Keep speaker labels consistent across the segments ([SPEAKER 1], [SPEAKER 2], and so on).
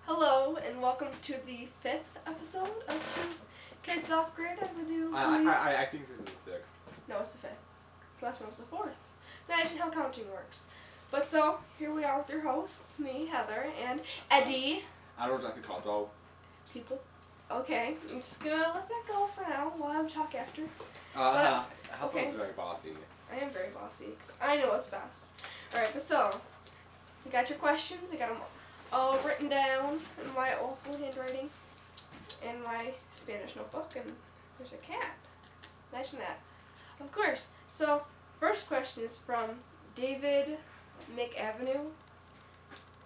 [SPEAKER 1] Hello and welcome to the 5th episode of Two Kids Off Grid. I do
[SPEAKER 2] I think this is the sixth.
[SPEAKER 1] No, it's the 5th. The last one was the 4th. Imagine how counting works. But so, here we are with your hosts, me, Heather, and Eddie.
[SPEAKER 2] I don't know what to call it though.
[SPEAKER 1] People. Okay, I'm just gonna let that go for now while I'm talk after.
[SPEAKER 2] Heather is very bossy.
[SPEAKER 1] I am very bossy because I know what's best. Alright, but so, you got your questions. I got them all written down in my awful handwriting in my Spanish notebook, and there's a cat. Imagine that. Of course. So, first question is from David McAvenue.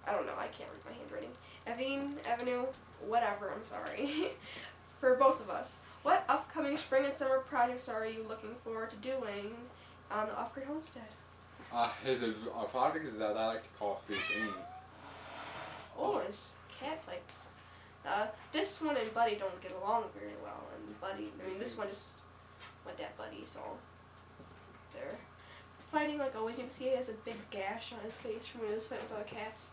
[SPEAKER 1] I don't know, I can't read my handwriting. Avenue, whatever, I'm sorry. For both of us, what upcoming spring and summer projects are you looking forward to doing on the off-grid homestead?
[SPEAKER 2] His project is that I like to call sleeping.
[SPEAKER 1] Oh, there's cat fights. This one and Buddy don't get along very well, and Buddy, this one just went at Buddy, so they're fighting like always. You can see he has a big gash on his face from when he was fighting with other cats.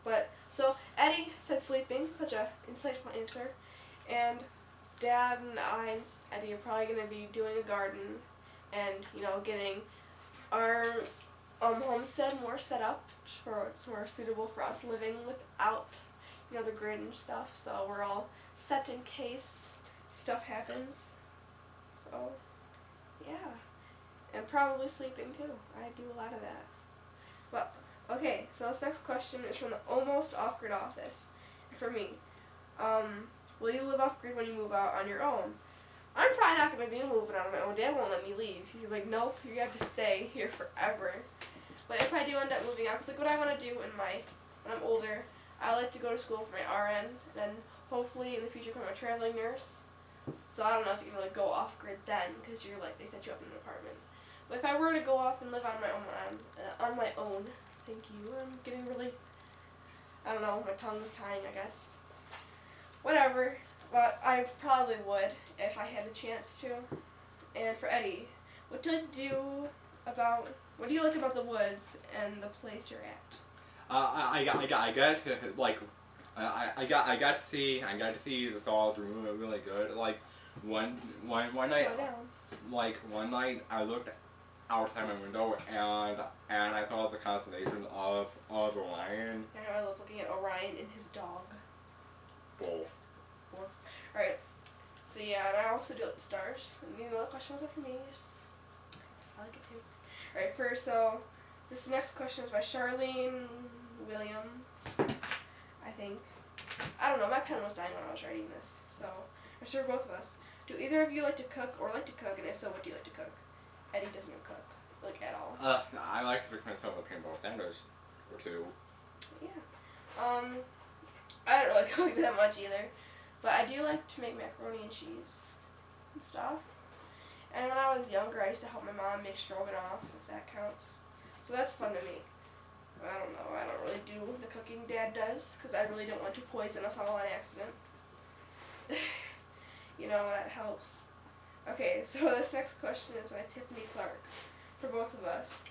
[SPEAKER 1] But, so, Eddie said sleeping, such a insightful answer, and Dad and I and Eddie are probably going to be doing a garden and, getting our homestead more set up for it's more suitable for us living without, the grid and stuff, so we're all set in case stuff happens. So, yeah. And probably sleeping too. I do a lot of that. But, okay, so this next question is from the Almost Off-Grid office. For me, will you live off-grid when you move out on your own? I'm probably not going to be moving out on my own. Dad won't let me leave. He's like, nope, you have to stay here forever. But if I do end up moving out, because what I want to do when I'm older, I like to go to school for my RN, and then hopefully in the future become a traveling nurse. So I don't know if you can really go off-grid then, because they set you up in an apartment. But if I were to go off and live on my own, thank you, I'm getting really, I don't know, my tongue's tying, I guess. Whatever, but I probably would if I had the chance to. And for Eddie, what do you like to do what do you like about the woods and the place you're at?
[SPEAKER 2] I got to see the saws really good. Like one night, one night I looked outside my window and I saw the constellation of Orion.
[SPEAKER 1] And I love looking at Orion and his dog.
[SPEAKER 2] Both.
[SPEAKER 1] Alright. So yeah, and I also do like the stars. And the question was up for me. I like it too. Alright, so this next question is by Charlene Williams, I think. I don't know, my pen was dying when I was writing this, so I'm sure both of us. Do either of you like to cook or like to cook, and if so, what do you like to cook? Eddie doesn't cook, at all.
[SPEAKER 2] I like to fix myself a paintball sandwich or two.
[SPEAKER 1] Yeah. I don't really cook that much either, but I do like to make macaroni and cheese and stuff. And when I was younger, I used to help my mom make stroganoff, if that counts. So that's fun to me. I don't know, I don't really do the cooking Dad does, because I really don't want to poison us all on accident. That helps. Okay, so this next question is by Tiffany Clark, for both of us.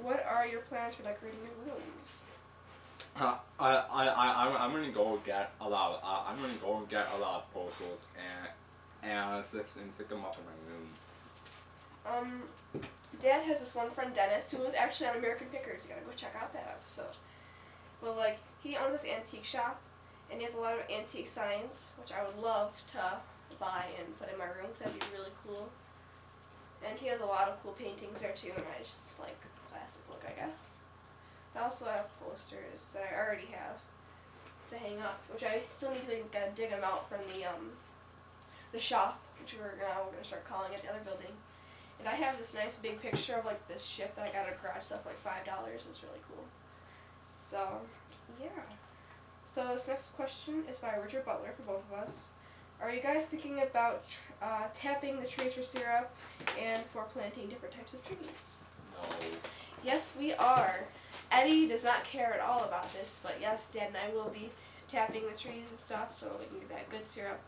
[SPEAKER 1] What are your plans for decorating your rooms?
[SPEAKER 2] I'm gonna go get a lot of posters and stick them up in my room.
[SPEAKER 1] Dad has this one friend, Dennis, who was actually on American Pickers. You gotta go check out that episode. But he owns this antique shop, and he has a lot of antique signs, which I would love to buy and put in my room, because that'd be really cool. And he has a lot of cool paintings there too, and I just like the classic look, I guess. I also have posters that I already have to hang up, which I still need to dig them out from the shop, which we're gonna start calling it the other building. And I have this nice big picture of this ship that I got at a garage sale for $5. It's really cool. So, yeah. So this next question is by Richard Butler for both of us. Are you guys thinking about tapping the trees for syrup and for planting different types of trees?
[SPEAKER 2] No.
[SPEAKER 1] Yes, we are. Eddie does not care at all about this, but yes, Dad and I will be tapping the trees and stuff so we can get that good syrup.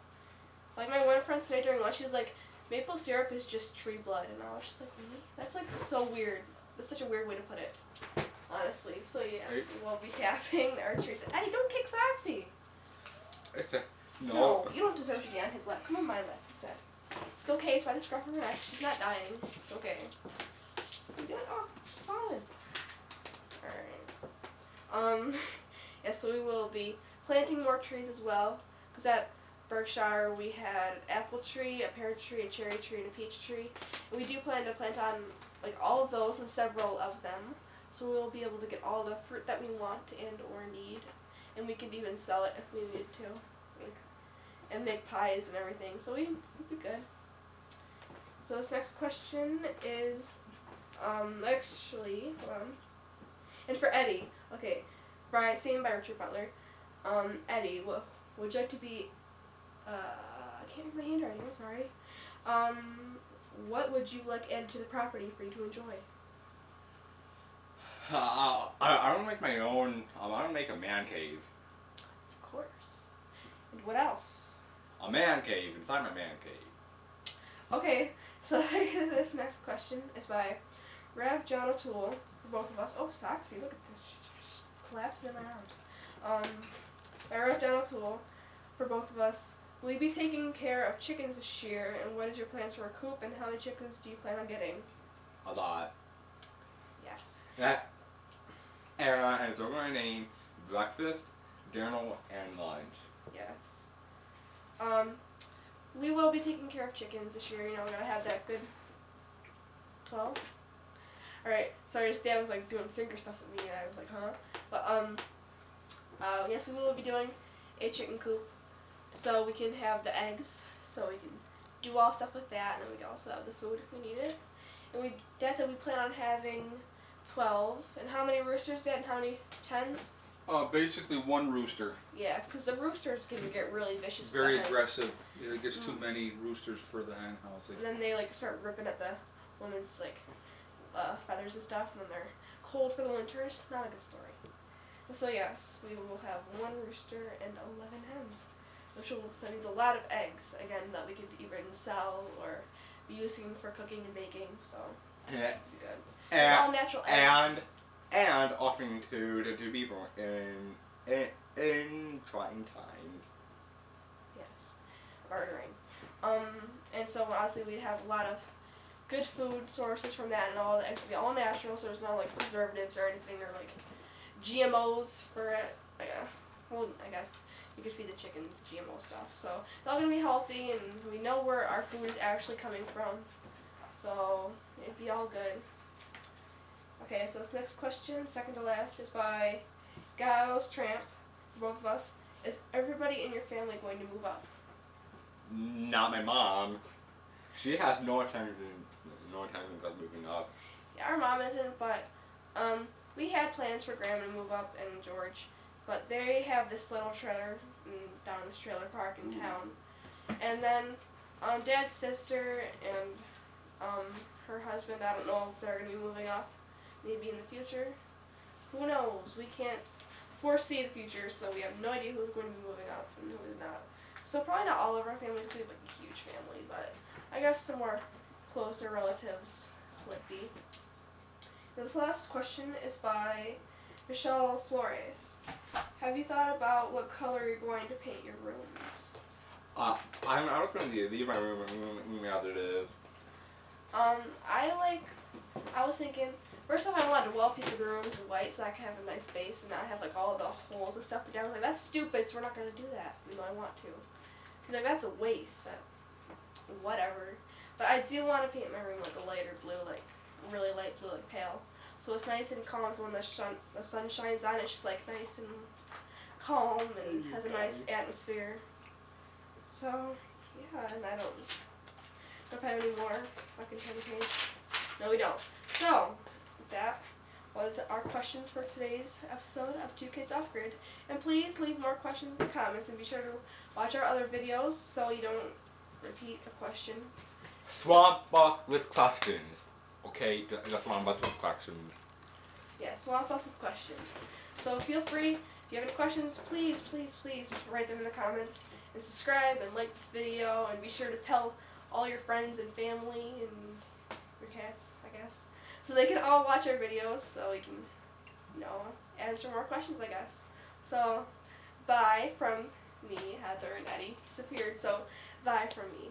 [SPEAKER 1] Like my one friend today during lunch, she was like, maple syrup is just tree blood, and I was just like, really? That's so weird. That's such a weird way to put it, honestly. So yes, we will be tapping our trees. Eddie, don't kick Soxy.
[SPEAKER 2] No.
[SPEAKER 1] You don't deserve to be on his lap. Come on my lap instead. It's okay. It's by the scruff of her neck. She's not dying. It's okay. You good? Oh, she's falling. Alright. Yeah, so we will be planting more trees as well. Because at Berkshire we had an apple tree, a pear tree, a cherry tree, and a peach tree. And we do plan to plant on like all of those and several of them. So we'll be able to get all the fruit that we want and or need. And we could even sell it if we need to. Like, and make pies and everything. So we'd be good. So this next question is actually and for Eddie, okay, seen by Richard Butler. Eddie, would you like to be I can't read my handwriting, I'm sorry. What would you like added to the property for you to enjoy?
[SPEAKER 2] I want to make my own. I want to make a man cave.
[SPEAKER 1] Of course. And what else?
[SPEAKER 2] A man cave inside my man cave.
[SPEAKER 1] Okay, so this next question is by Rev John O'Toole for both of us. Oh, Soxy, look at this. She's collapsing in my arms. By Rev John O'Toole for both of us. Will you be taking care of chickens this year, and what is your plans for a coop, and how many chickens do you plan on getting?
[SPEAKER 2] A lot.
[SPEAKER 1] Yes.
[SPEAKER 2] And it's over my name: breakfast, dinner, and lunch.
[SPEAKER 1] Yes. We will be taking care of chickens this year. You know, we're gonna have that good 12. All right. Sorry, his dad was like doing finger stuff with me, and I was like, huh? But yes, we will be doing a chicken coop, so we can have the eggs, so we can do all stuff with that, and then we can also have the food if we need it. And Dad said we plan on having 12. And how many roosters, Dad, and how many hens?
[SPEAKER 3] Basically one rooster.
[SPEAKER 1] Yeah, because the roosters can get really vicious.
[SPEAKER 3] Very aggressive. It gets too many roosters for the hen housing.
[SPEAKER 1] And then they like start ripping at the woman's like feathers and stuff, and then they're cold for the winters. Not a good story. So yes, we will have one rooster and 11 hens, that means a lot of eggs again that we could even sell or be using for cooking and baking. So
[SPEAKER 2] Yeah.
[SPEAKER 1] good.
[SPEAKER 2] And,
[SPEAKER 1] it's all natural eggs.
[SPEAKER 2] And offering to people in trying times.
[SPEAKER 1] Yes, bartering. And so honestly, we'd have a lot of good food sources from that, and all the eggs would be all natural, so there's no like preservatives or anything or like GMOs for it. Well, I guess you could feed the chickens GMO stuff. So it's all gonna be healthy, and we know where our food is actually coming from. So it'd be all good. Okay, so this next question, second to last, is by Giles Tramp, for both of us. Is everybody in your family going to move up?
[SPEAKER 2] Not my mom. She has no intention of moving up.
[SPEAKER 1] Yeah, our mom isn't, but we had plans for Grandma to move up and George, but they have this little trailer down this trailer park in town. And then Dad's sister and her husband, I don't know if they're going to be moving up maybe in the future. Who knows? We can't foresee the future, so we have no idea who's going to be moving up and who is not. So probably not all of our family, because we have like a huge family, but I guess some more closer relatives would be. This last question is by Michelle Flores. Have you thought about what color you're going to paint your rooms?
[SPEAKER 2] I'm just going to leave my room as it is.
[SPEAKER 1] I was thinking, first off, I wanted to wallpaper the rooms in white so I could have a nice base and not have like all the holes and stuff. But Dad was like, that's stupid, so we're not going to do that, even though I want to. He's like, that's a waste, but whatever. But I do want to paint my room like a lighter blue, like really light blue, like pale. So it's nice and calm, so when the sun shines on it, it's just like nice and calm and has a nice atmosphere. So, yeah, and I don't know if I have any more I can try to paint. No, we don't. So, that was our questions for today's episode of Two Kids Off Grid. And please leave more questions in the comments, and be sure to watch our other videos so you don't repeat a question.
[SPEAKER 2] Swamp us with questions. Okay, just swamp us with questions.
[SPEAKER 1] Yeah, swamp us with questions. So feel free, if you have any questions, please, please, please write them in the comments. And subscribe and like this video, and be sure to tell all your friends and family and your cats, I guess, so they can all watch our videos so we can, you know, answer more questions, I guess. So, bye from me. Heather and Eddie disappeared. So bye from me.